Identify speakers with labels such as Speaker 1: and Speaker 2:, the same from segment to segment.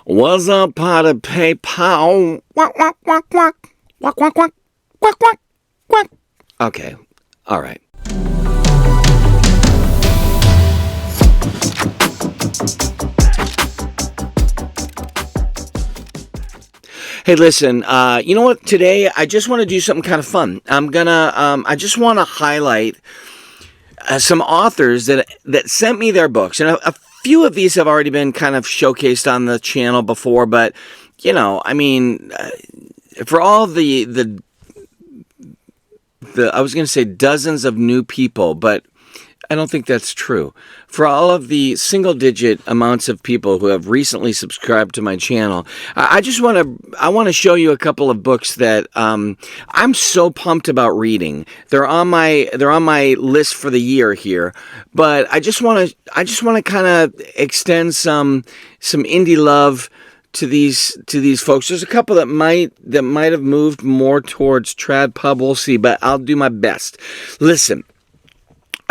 Speaker 1: What's up, pot of PayPal? Quack, quack, quack, quack. Quack, quack, quack. Quack, quack, quack. Okay. All right. Hey, listen, you know what? Today, I just want to do something kind of fun. I just want to highlight some authors that sent me their books. And a few of these have already been kind of showcased on the channel before, but, you know, I mean, for all the I was going to say dozens of new people, but I don't think that's true. For all of the single-digit amounts of people who have recently subscribed to my channel, I want to show you a couple of books that I'm so pumped about reading. They're on my list for the year here, but I just want to kind of extend some indie love to these folks. There's a couple that might have moved more towards trad pub. We'll see, but I'll do my best. Listen.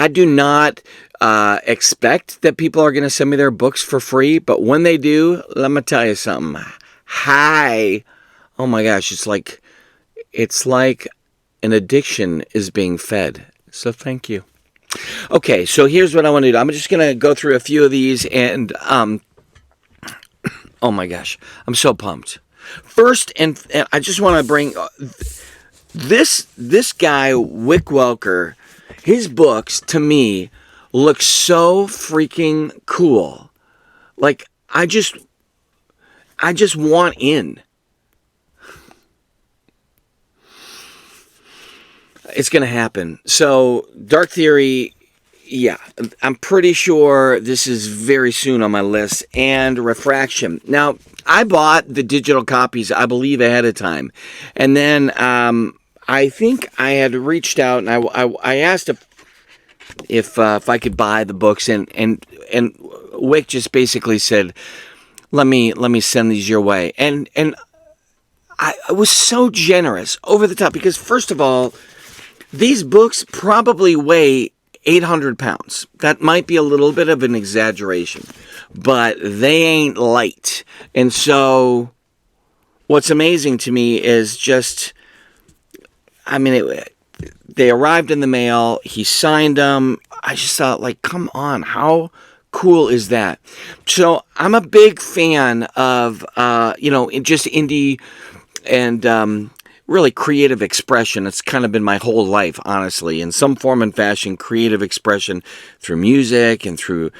Speaker 1: I do not expect that people are going to send me their books for free, but when they do, let me tell you something. Hi. Oh my gosh, it's like an addiction is being fed. So thank you. Okay, so here's what I want to do. I'm just going to go through a few of these and oh my gosh, I'm so pumped. First, and I just want to bring this guy, Wick Welker. His books, to me, look so freaking cool. Like, I just want in. It's going to happen. So, Dark Theory, yeah, I'm pretty sure this is very soon on my list. And Refraction. Now, I bought the digital copies, I believe, ahead of time. And then, I think I had reached out and I asked if I could buy the books and Wick just basically said, let me send these your way, and I was so generous, over the top, because first of all, these books probably weigh 800 pounds. That might be a little bit of an exaggeration, but they ain't light. And so what's amazing to me is just, I mean, they arrived in the mail. He signed them. I just thought, like, come on, how cool is that? So I'm a big fan of, just indie and really creative expression. It's kind of been my whole life, honestly, in some form and fashion, creative expression through music and through,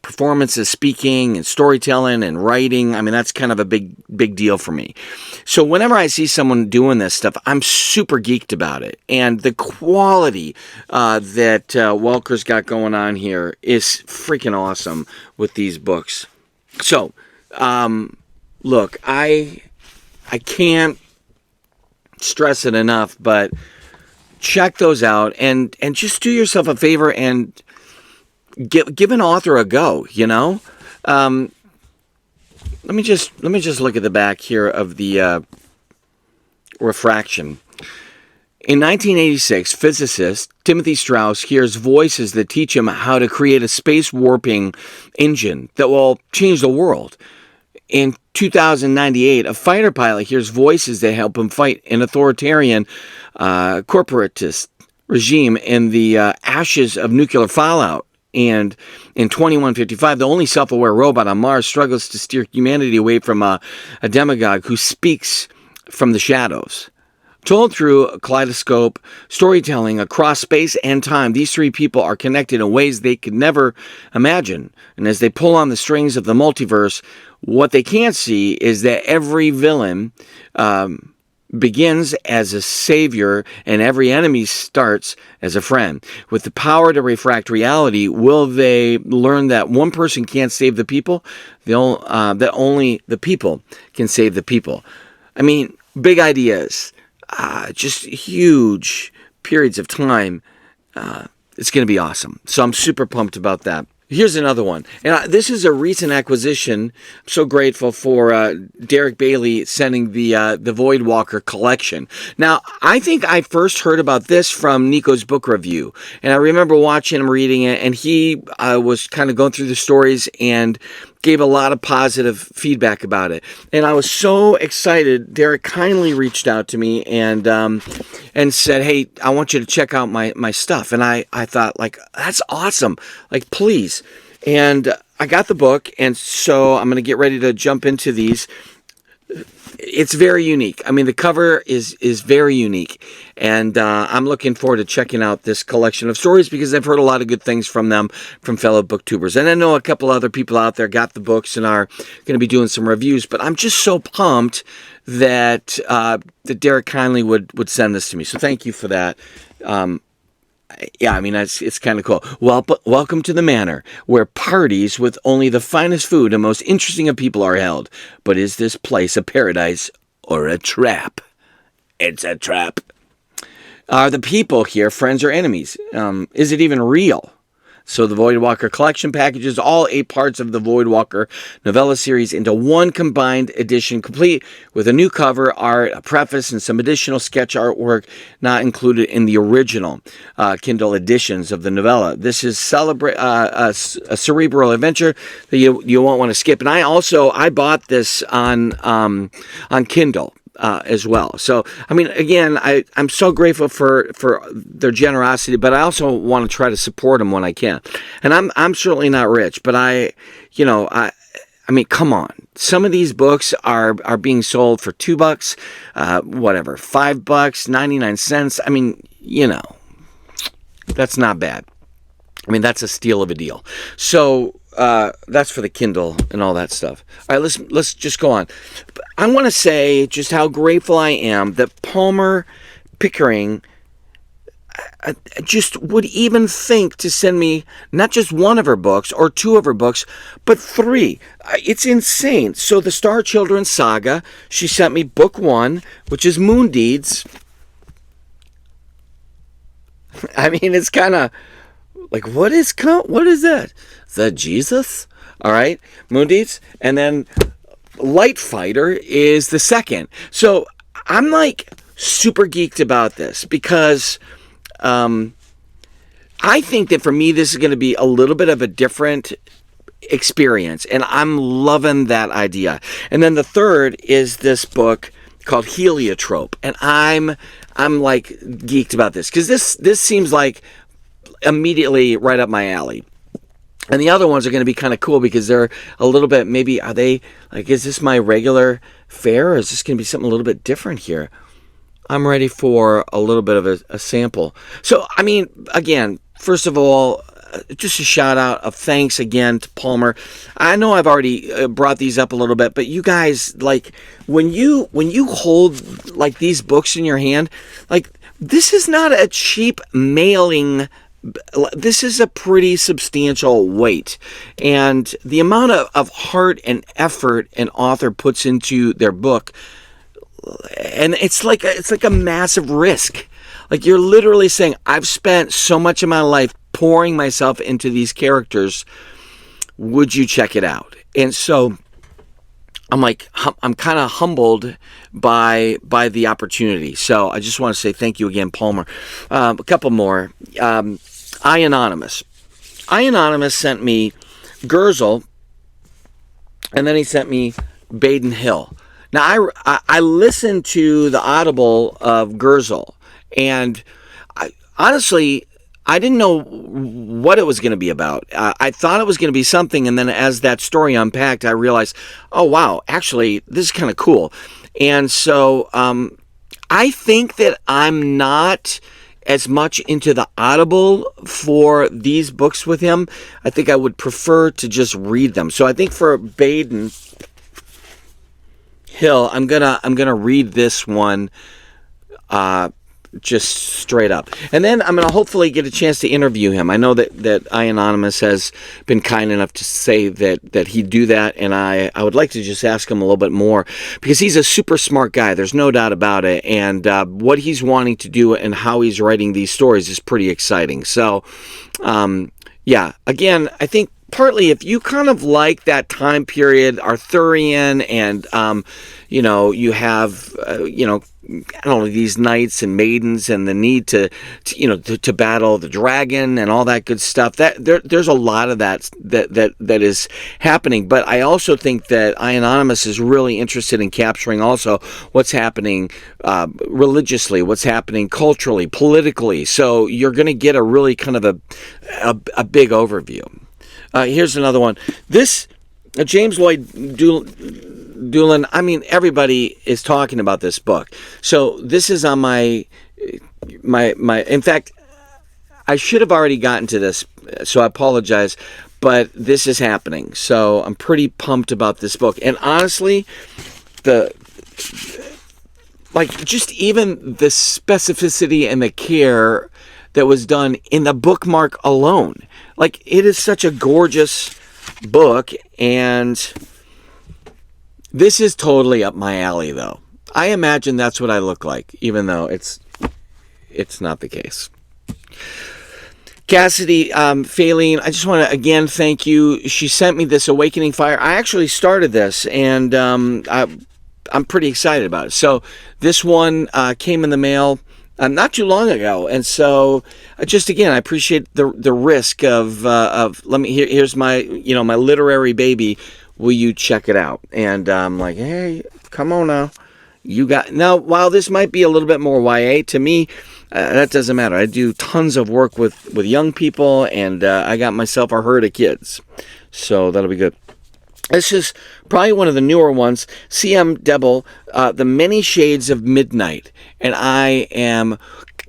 Speaker 1: performances, speaking and storytelling and writing. I mean, that's kind of a big deal for me. So whenever I see someone doing this stuff, I'm super geeked about it. And the quality that Welker's got going on here is freaking awesome with these books. So, look, I can't stress it enough, but check those out and just do yourself a favor and give an author a go, you know? Let me just look at the back here of the Refraction. In 1986, physicist Timothy Strauss hears voices that teach him how to create a space warping engine that will change the world. In 2098, a fighter pilot hears voices that help him fight an authoritarian corporatist regime in the ashes of nuclear fallout. And in 2155, the only self-aware robot on Mars struggles to steer humanity away from a demagogue who speaks from the shadows. Told through a kaleidoscope storytelling across space and time, these three people are connected in ways they could never imagine. And as they pull on the strings of the multiverse, what they can't see is that every villain begins as a savior and every enemy starts as a friend. With the power to refract reality, will they learn that one person can't save the people? That only the people can save the people. I mean, big ideas. Just huge periods of time. It's going to be awesome. So I'm super pumped about that. Here's another one. And this is a recent acquisition. I'm so grateful for Derek Bailey sending the Voidwalker collection. Now, I think I first heard about this from Nico's book review. And I remember watching him reading it, and he was kind of going through the stories and gave a lot of positive feedback about it. And I was so excited. Derek kindly reached out to me and said, hey, I want you to check out my stuff. And I thought, like, that's awesome. Like, please. And I got the book, and so I'm going to get ready to jump into these. It's very unique. I mean, the cover is very unique, and I'm looking forward to checking out this collection of stories because I've heard a lot of good things from them, from fellow booktubers. And I know a couple other people out there got the books and are going to be doing some reviews, but I'm just so pumped that Derek kindly would send this to me. So thank you for that. Yeah, I mean, it's kind of cool. Well, welcome to the manor, where parties with only the finest food and most interesting of people are held. But is this place a paradise or a trap? It's a trap. Are the people here friends or enemies? Is it even real? So the Voidwalker collection packages all 8 parts of the Voidwalker novella series into one combined edition, complete with a new cover art, a preface, and some additional sketch artwork not included in the original Kindle editions of the novella. This is a cerebral adventure that you won't want to skip. And I bought this on Kindle. As well. So, I mean, again, I'm so grateful for their generosity, but I also want to try to support them when I can. And I'm certainly not rich, but I mean, come on. Some of these books are being sold for $2, whatever, $5, 99 cents. I mean, that's not bad. I mean, that's a steal of a deal. So, that's for the Kindle and all that stuff. All right, let's just go on. I want to say just how grateful I am that Palmer Pickering just would even think to send me not just one of her books or 2 of her books, but 3. It's insane. So the Star Children saga, she sent me book 1, which is Moon Deeds. I mean, it's kind of like, what is that? Is that Jesus? All right, Moon Deeds. And then Light Fighter is the second. So I'm like super geeked about this because I think that for me, this is going to be a little bit of a different experience. And I'm loving that idea. And then the third is this book called Heliotrope. And I'm like geeked about this because this seems like immediately right up my alley. And the other ones are going to be kind of cool because they're a little bit, maybe, are they, like, is this my regular fare or is this going to be something a little bit different here? I'm ready for a little bit of a sample. So, I mean, again, first of all, just a shout out of thanks again to Palmer. I know I've already brought these up a little bit, but you guys, like, when you hold, like, these books in your hand, like, this is not a cheap mailing. This is a pretty substantial weight, and the amount of heart and effort an author puts into their book, and it's like a massive risk. Like, you're literally saying, I've spent so much of my life pouring myself into these characters. Would you check it out? And so I'm kind of humbled by the opportunity. So I just want to say thank you again, Palmer. A couple more. Anonymous sent me Gurzel, and then he sent me Baden Hill. Now, I listened to the Audible of Gurzel, and honestly, I didn't know what it was going to be about. I thought it was going to be something, and then as that story unpacked, I realized, oh, wow, actually, this is kind of cool. And so I think that I'm not as much into the Audible for these books with him. I think I would prefer to just read them. So I think for Baden Hill, I'm gonna read this one just straight up, and then I'm gonna hopefully get a chance to interview him. I know that Anonymous has been kind enough to say that he'd do that, and I would like to just ask him a little bit more because he's a super smart guy. There's no doubt about it, and what he's wanting to do and how he's writing these stories is pretty exciting. So, yeah, again, I think partly if you kind of like that time period, Arthurian, and you have I don't know, these knights and maidens and the need to battle the dragon and all that good stuff. That there's a lot of that is happening. But I also think that Anonymous is really interested in capturing also what's happening religiously, what's happening culturally, politically. So you're going to get a really kind of a big overview. Here's another one. This James Lloyd Doolin, I mean, everybody is talking about this book. So this is on my, in fact, I should have already gotten to this, so I apologize, but this is happening. So I'm pretty pumped about this book. And honestly, just even the specificity and the care that was done in the bookmark alone. Like, it is such a gorgeous book, and this is totally up my alley, though. I imagine that's what I look like, even though it's not the case. Cassidy Faline, I just want to again thank you. She sent me this Awakening Fire. I actually started this, and I'm pretty excited about it. So this one came in the mail not too long ago, and so just again, I appreciate the risk of here's my my literary baby. Will you check it out? And I'm like, hey, come on now. Now, while this might be a little bit more YA, to me, that doesn't matter. I do tons of work with young people, and I got myself a herd of kids. So that'll be good. This is probably one of the newer ones, C.M. Debble, The Many Shades of Midnight. And I am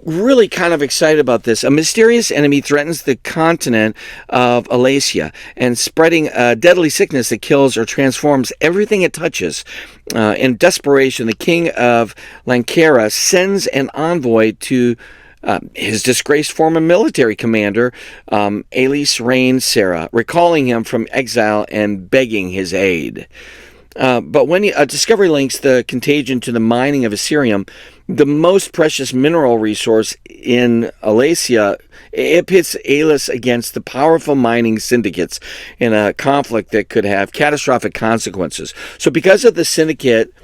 Speaker 1: really kind of excited about this. A mysterious enemy threatens the continent of Alasia and spreading a deadly sickness that kills or transforms everything it touches. In desperation, the king of Lankara sends an envoy to his disgraced former military commander, Elise Rain Sarah, recalling him from exile and begging his aid. But when Discovery links the contagion to the mining of Assyrium, the most precious mineral resource in Alasia, it pits Alis against the powerful mining syndicates in a conflict that could have catastrophic consequences. So because of the syndicate,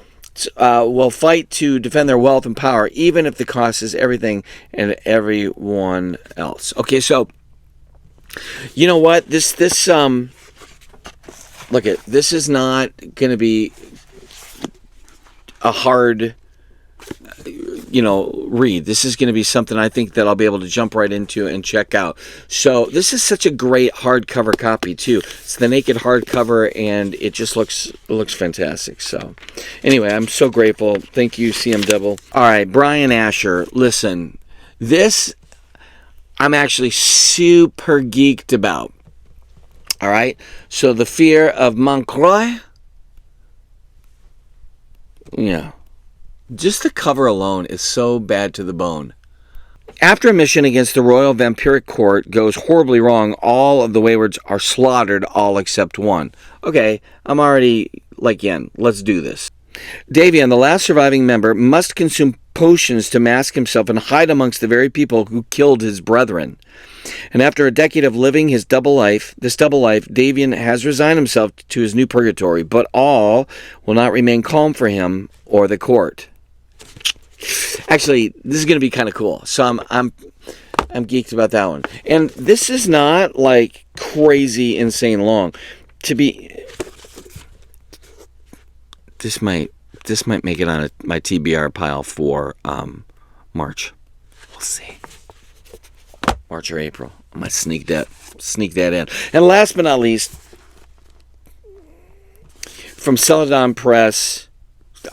Speaker 1: will fight to defend their wealth and power, even if the cost is everything and everyone else. Okay, so you know what? This is not going to be a hard read. This is going to be something I think that I'll be able to jump right into and check out. So this is such a great hardcover copy too. It's the naked hardcover, and it just looks fantastic. So anyway, I'm so grateful. Thank you, CM Double. All right, Brian Asher. Listen, this I'm actually super geeked about. All right, so The Fear of Montcroix. Yeah. Just the cover alone is so bad to the bone. After a mission against the Royal Vampiric Court goes horribly wrong, all of the Waywards are slaughtered, all except one. Okay, I'm already like, let's do this. Davian, the last surviving member, must consume potions to mask himself and hide amongst the very people who killed his brethren. And after a decade of living this double life, Davian has resigned himself to his new purgatory, but all will not remain calm for him or the court. Actually, this is going to be kind of cool. So I'm geeked about that one. And this is not like crazy insane long. This might make it on my TBR pile for March. We'll see. March or April. I might sneak that in. And last but not least, from Celadon Press,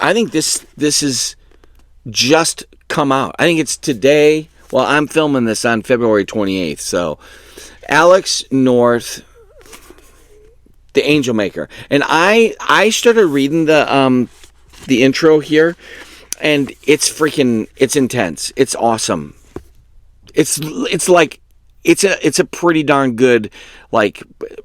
Speaker 1: I think this is just come out. I think it's today. Well, I'm filming this on February 28th. So, Alex North, The Angel Maker. And I started reading the intro here, and it's intense. It's awesome. It's a pretty darn good like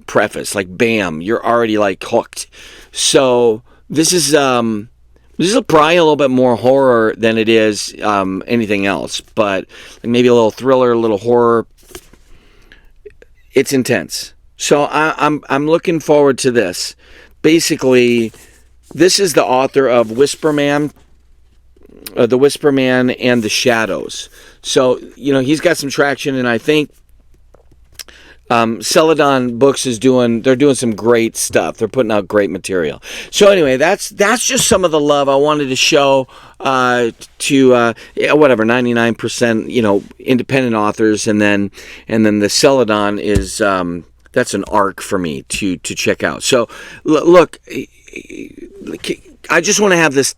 Speaker 1: preface. Like bam, you're already like hooked. So this is probably a little bit more horror than it is anything else, but maybe a little thriller, a little horror. It's intense. So I'm looking forward to this. Basically, this is the author of Whisper Man, The Whisper Man and the Shadows. So, he's got some traction, and I think Celadon Books they're doing some great stuff. They're putting out great material. So anyway, that's just some of the love I wanted to show to 99%, independent authors, and then the Celadon is that's an arc for me to check out. So look, I just want to have this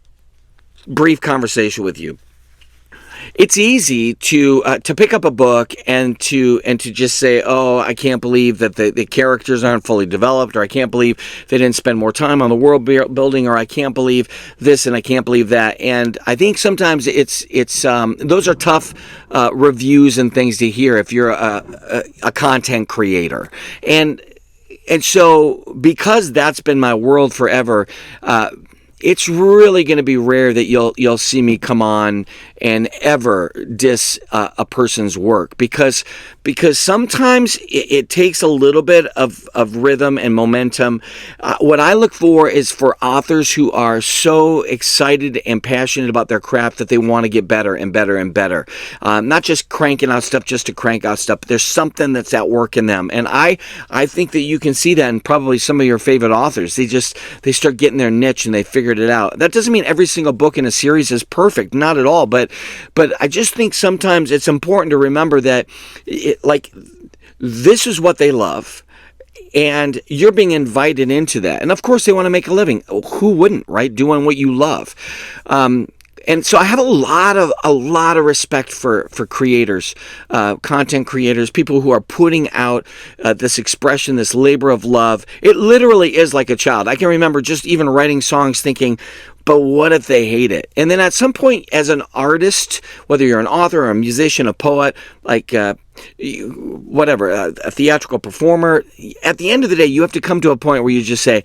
Speaker 1: brief conversation with you. It's easy to pick up a book and to just say, oh, I can't believe that the characters aren't fully developed, or I can't believe they didn't spend more time on the world building, or I can't believe this and I can't believe that. And I think sometimes it's those are tough reviews and things to hear if you're a content creator. And so, because that's been my world forever, it's really going to be rare that you'll see me come on and ever diss a person's work, because sometimes it takes a little bit of rhythm and momentum. What I look for is for authors who are so excited and passionate about their craft that they want to get better and better and better. Not just cranking out stuff just to crank out stuff, but there's something that's at work in them. And I think that you can see that in probably some of your favorite authors. They start getting their niche and they figured it out. That doesn't mean every single book in a series is perfect, not at all. But I just think sometimes it's important to remember that this is what they love, and you're being invited into that. And of course, they want to make a living. Who wouldn't, right? Doing what you love. And so I have a lot of respect for creators, content creators, people who are putting out this expression, this labor of love. It literally is like a child. I can remember just even writing songs thinking, but what if they hate it? And then at some point, as an artist, whether you're an author or a musician, a poet, a theatrical performer, at the end of the day, you have to come to a point where you just say,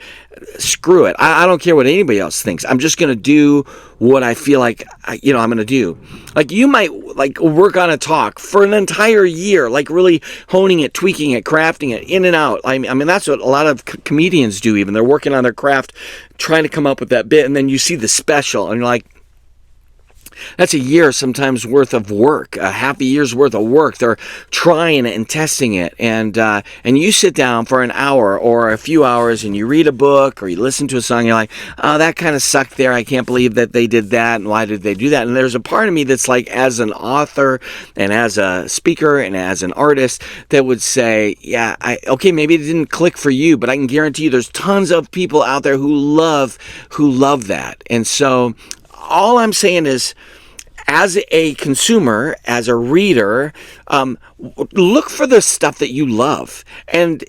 Speaker 1: screw it. I don't care what anybody else thinks. I'm just going to do what I feel like, I'm going to do. Like, you might work on a talk for an entire year, really honing it, tweaking it, crafting it, in and out. I mean, that's what a lot of comedians do even. They're working on their craft, trying to come up with that bit, and then you see the special, and you're like, that's a year sometimes worth of work, a half a year's worth of work. They're trying it and testing it. And you sit down for an hour or a few hours and you read a book or you listen to a song. You're like, oh, that kind of sucked there. I can't believe that they did that. And why did they do that? And there's a part of me that's like, as an author and as a speaker and as an artist, that would say, yeah, okay, maybe it didn't click for you, but I can guarantee you there's tons of people out there who love that. And so all I'm saying is, as a consumer, as a reader, look for the stuff that you love and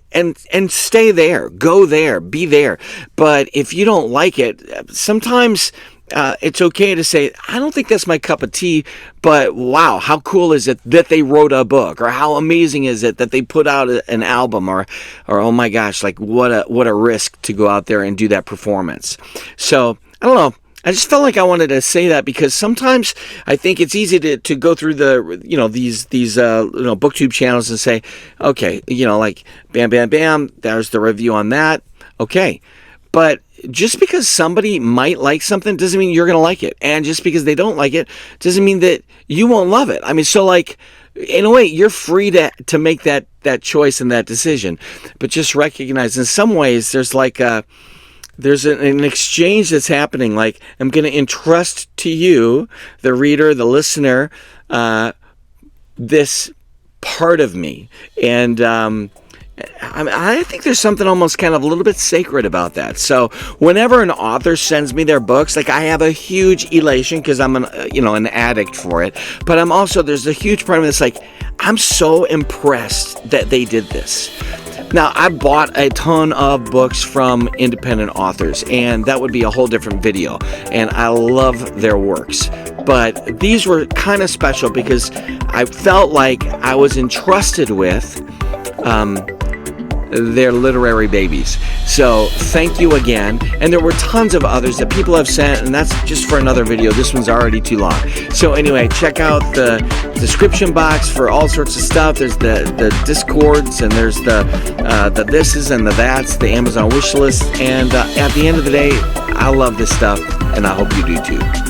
Speaker 1: stay there, go there, be there. But if you don't like it, sometimes it's okay to say, I don't think that's my cup of tea, but wow, how cool is it that they wrote a book, or how amazing is it that they put out an album, or oh my gosh, what a risk to go out there and do that performance. So I don't know. I just felt like I wanted to say that, because sometimes I think it's easy to go through these booktube channels and say, okay, bam, bam, bam, there's the review on that. Okay. But just because somebody might like something doesn't mean you're going to like it. And just because they don't like it doesn't mean that you won't love it. I mean, so in a way, you're free to make that choice and that decision. But just recognize in some ways there's an exchange that's happening. Like, I'm going to entrust to you, the reader, the listener, this part of me. And I think there's something almost kind of a little bit sacred about that. So whenever an author sends me their books, I have a huge elation because I'm an addict for it. But there's a huge part of me that's like, I'm so impressed that they did this. Now, I bought a ton of books from independent authors, and that would be a whole different video, and I love their works. But these were kind of special because I felt like I was entrusted with they're literary babies. So thank you again. And there were tons of others that people have sent, and that's just for another video. This one's already too long. So anyway, check out the description box for all sorts of stuff. There's the Discords, and there's the thises and the that's, the Amazon wish list. And at the end of the day, I love this stuff, and I hope you do too.